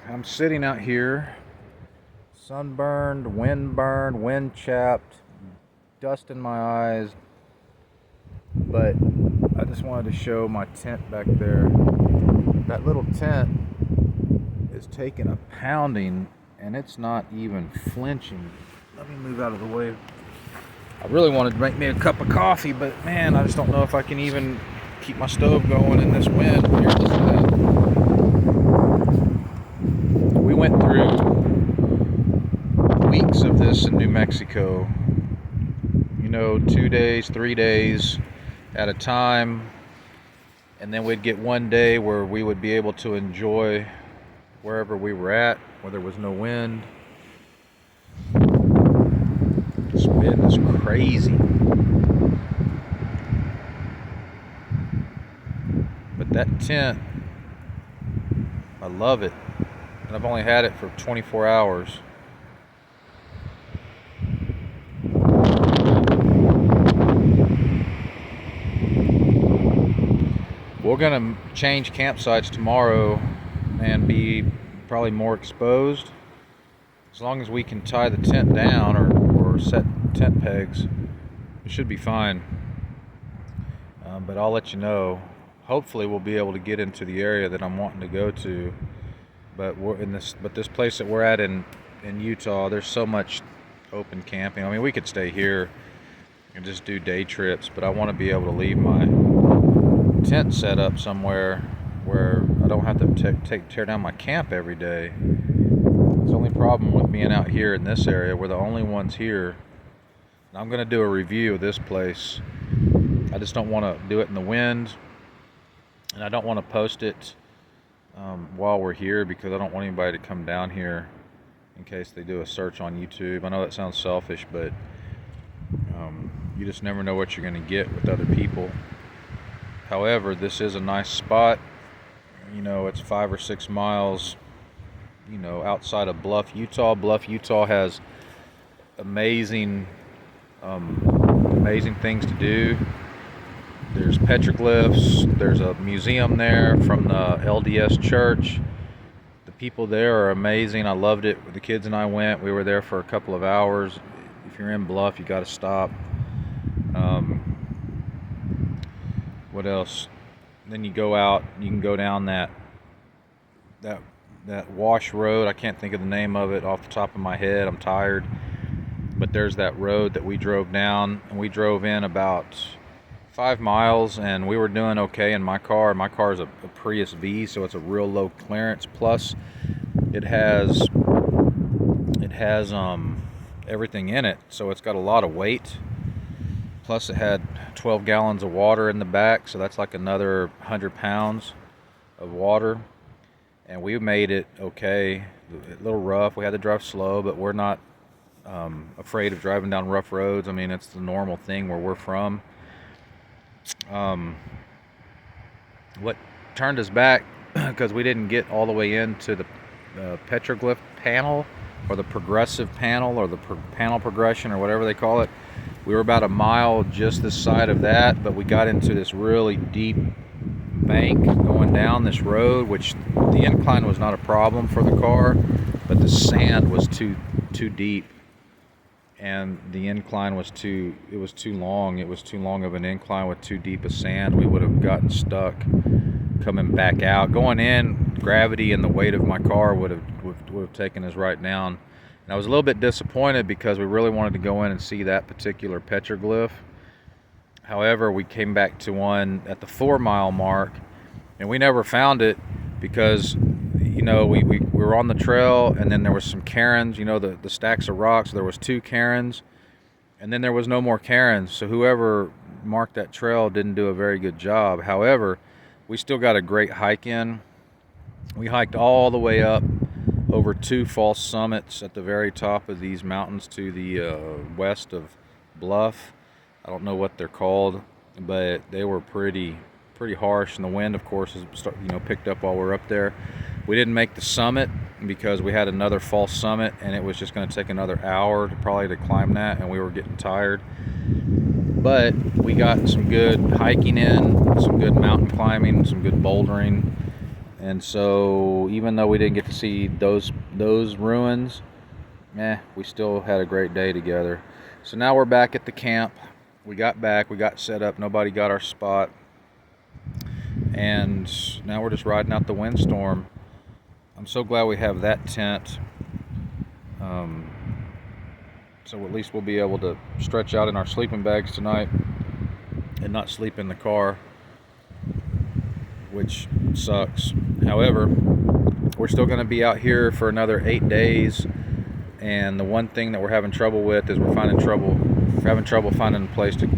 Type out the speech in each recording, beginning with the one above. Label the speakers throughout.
Speaker 1: I'm sitting out here, sunburned, windburned, wind chapped, dust in my eyes, but I just wanted to show my tent back there. That little tent is taking a pounding and it's not even flinching. Let me move out of the way. I really wanted to make me a cup of coffee, but man, I just don't know if I can even keep my stove going in this wind. Here, listen to that. We went through weeks of this in New Mexico. 2 days, 3 days at a time. And then we'd get one day where we would be able to enjoy wherever we were at, where there was no wind. This wind is crazy. But that tent, I love it. And I've only had it for 24 hours. We're gonna change campsites tomorrow and be probably more exposed. As long as we can tie the tent down or set tent pegs, it should be fine. But I'll let you know. Hopefully we'll be able to get into the area that I'm wanting to go to. But this place that we're at in Utah, there's so much open camping. I mean, we could stay here and just do day trips, but I want to be able to leave my tent set up somewhere where I don't have to tear down my camp every day. It's the only problem with being out here in this area. We're the only ones here. And I'm going to do a review of this place. I just don't want to do it in the wind, and I don't want to post it while we're here because I don't want anybody to come down here in case they do a search on YouTube. I know that sounds selfish, but you just never know what you're going to get with other people. However, this is a nice spot. It's 5 or 6 miles, outside of Bluff, Utah. Bluff, Utah has amazing things to do. There's petroglyphs. There's a museum there from the LDS church. The people there are amazing. I loved it. The kids and I went. We were there for a couple of hours. If you're in Bluff, you got to stop. What else? Then you go out. You can go down that wash road. I can't think of the name of it off the top of my head. I'm tired. But there's that road that we drove down, and we drove in about 5 miles, and we were doing okay in my car. My car is a Prius V, so it's a real low clearance. Plus, it has everything in it, so it's got a lot of weight. Plus, it had 12 gallons of water in the back, so that's like another 100 pounds of water. And we made it okay. A little rough. We had to drive slow, but we're not afraid of driving down rough roads. I mean, it's the normal thing where we're from. What turned us back because we didn't get all the way into the petroglyph panel, or the progressive panel, or the panel progression, or whatever they call it. We were about a mile just this side of that, but we got into this really deep bank going down this road, which the incline was not a problem for the car, but the sand was too deep, and the incline was too long. It was too long of an incline with too deep of sand. We would have gotten stuck coming back out. Going in, gravity and the weight of my car would have taken us right down. And I was a little bit disappointed because we really wanted to go in and see that particular petroglyph. However, we came back to one at the 4 mile mark, and we never found it because we were on the trail, and then there was some cairns, the stacks of rocks. There was 2 cairns, and then there was no more cairns. So whoever marked that trail didn't do a very good job. However, we still got a great hike in. We hiked all the way up over 2 false summits at the very top of these mountains to the west of Bluff. I don't know what they're called, but they were pretty harsh, and the wind, of course, picked up while we were up there. We didn't make the summit because we had another false summit, and it was just going to take another hour to climb that, and we were getting tired. But we got some good hiking in, some good mountain climbing, some good bouldering, And so even though we didn't get to see those ruins, we still had a great day together. So now we're back at the camp. We got back, we got set up, nobody got our spot, and now we're just riding out the windstorm. I'm so glad we have that tent. So at least we'll be able to stretch out in our sleeping bags tonight and not sleep in the car, which sucks. However, we're still going to be out here for another 8 days, and the one thing that we're having trouble with is we're having trouble finding a place to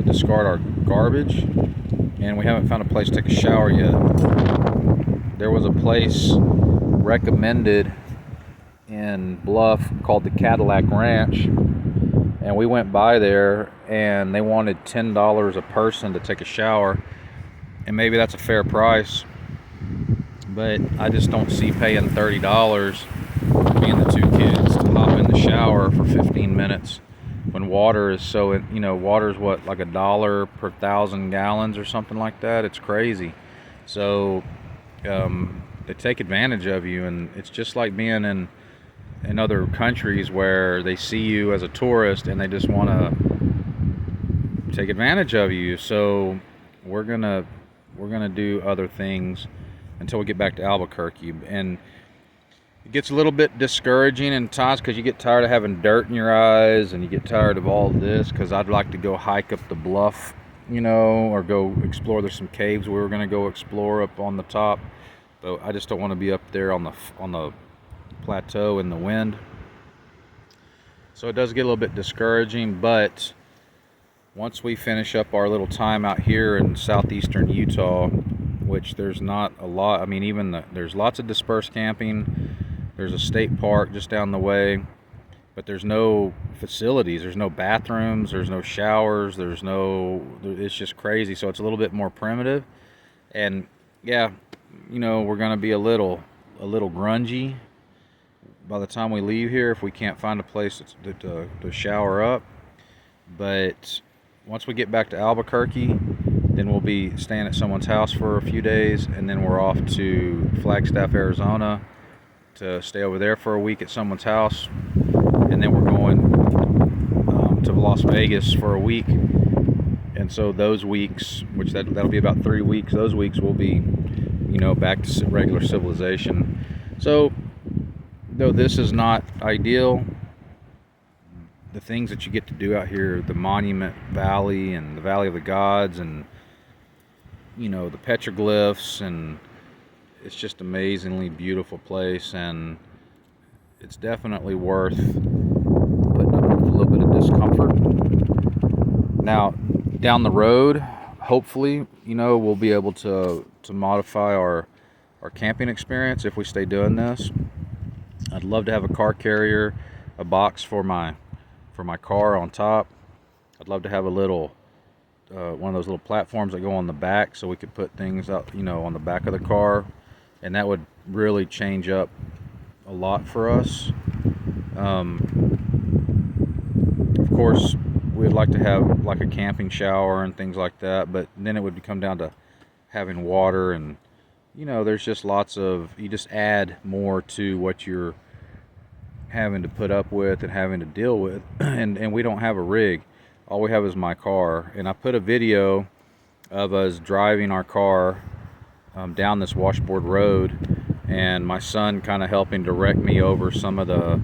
Speaker 1: discard our garbage, and we haven't found a place to take a shower yet. There was a place recommended in Bluff called the Cadillac Ranch, and we went by there and they wanted $10 a person to take a shower, and maybe that's a fair price, but I just don't see paying $30, me and the 2 kids, to hop in the shower for 15 minutes when water is so, water's what, like $1 per 1,000 gallons or something like that. It's crazy. So they take advantage of you, and it's just like being in other countries where they see you as a tourist and they just want to take advantage of you. So we're gonna do other things until we get back to Albuquerque, and it gets a little bit discouraging in times because you get tired of having dirt in your eyes, and you get tired of all this, because I'd like to go hike up the bluff, or go explore. There's some caves we were going to go explore up on the top, but I just don't want to be up there on the plateau in the wind. So it does get a little bit discouraging, but once we finish up our little time out here in southeastern Utah, which there's not a lot, I mean, there's lots of dispersed camping. There's a state park just down the way, but there's no facilities, there's no bathrooms, there's no showers, it's just crazy. So it's a little bit more primitive, and we're gonna be a little grungy by the time we leave here if we can't find a place to shower up. But once we get back to Albuquerque, then we'll be staying at someone's house for a few days, and then we're off to Flagstaff, Arizona, to stay over there for a week at someone's house, and then we're going to Las Vegas for a week. And so those weeks, which that'll be about 3 weeks, those weeks will be back to regular civilization. So though this is not ideal, the things that you get to do out here, the Monument Valley and the Valley of the Gods, and the petroglyphs, and it's just amazingly beautiful place, and it's definitely worth putting up with a little bit of discomfort. Now, down the road, hopefully, we'll be able to modify our camping experience if we stay doing this. I'd love to have a car carrier, a box for my car on top. I'd love to have a little one of those little platforms that go on the back, so we could put things out, on the back of the car, and that would really change up a lot for us. Of course, we'd like to have like a camping shower and things like that, but then it would come down to having water, and there's just you just add more to what you're having to put up with and having to deal with. and we don't have a rig. All we have is my car, and I put a video of us driving our car down this washboard road, and my son kind of helping direct me over some of the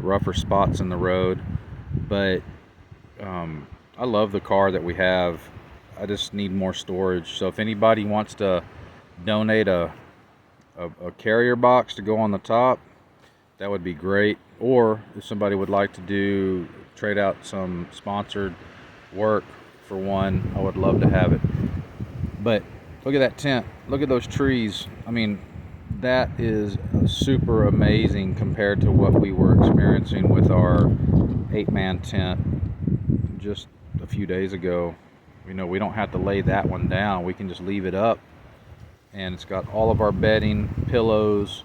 Speaker 1: rougher spots in the road. But I love the car that we have. I just need more storage. So if anybody wants to donate a carrier box to go on the top, that would be great. Or if somebody would like to trade out some sponsored work for one, I would love to have it. But look at that tent, look at those trees. I mean, that is super amazing compared to what we were experiencing with our 8-man tent just a few days ago. We don't have to lay that one down, we can just leave it up, and it's got all of our bedding, pillows,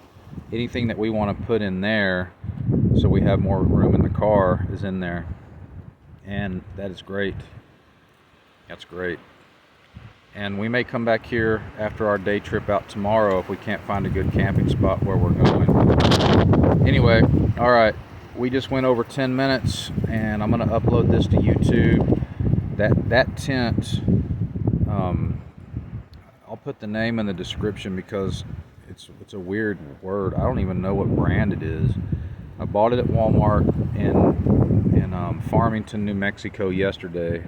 Speaker 1: anything that we want to put in there so we have more room in the car is in there, and that is great. That's great. And we may come back here after our day trip out tomorrow if we can't find a good camping spot where we're going. Anyway, all right, we just went over 10 minutes, and I'm going to upload this to YouTube. That tent, I'll put the name in the description because it's a weird word. I don't even know what brand it is. I bought it at Walmart in Farmington, New Mexico yesterday.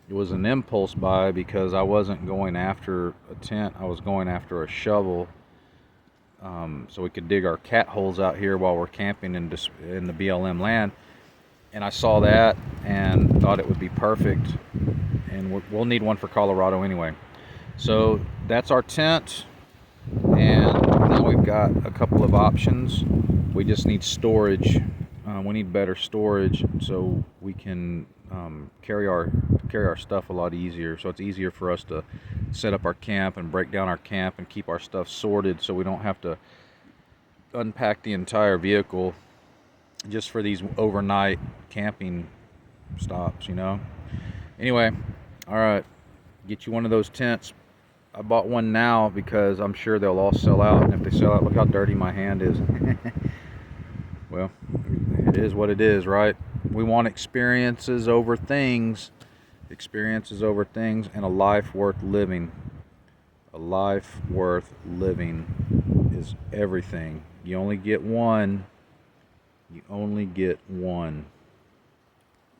Speaker 1: It was an impulse buy because I wasn't going after a tent. I was going after a shovel, so we could dig our cat holes out here while we're camping in the BLM land. And I saw that and thought it would be perfect. And we'll need one for Colorado anyway. So that's our tent. And now we've got a couple of options. We just need storage. We need better storage so we can carry our stuff a lot easier. So it's easier for us to set up our camp and break down our camp and keep our stuff sorted, so we don't have to unpack the entire vehicle just for these overnight camping stops, you know. Anyway, all right, get you one of those tents. I bought one now because I'm sure they'll all sell out, and if they sell out, look how dirty my hand is. Well, it is what it is, right? We want experiences over things, and a life worth living. A life worth living is everything. You only get one. You only get one.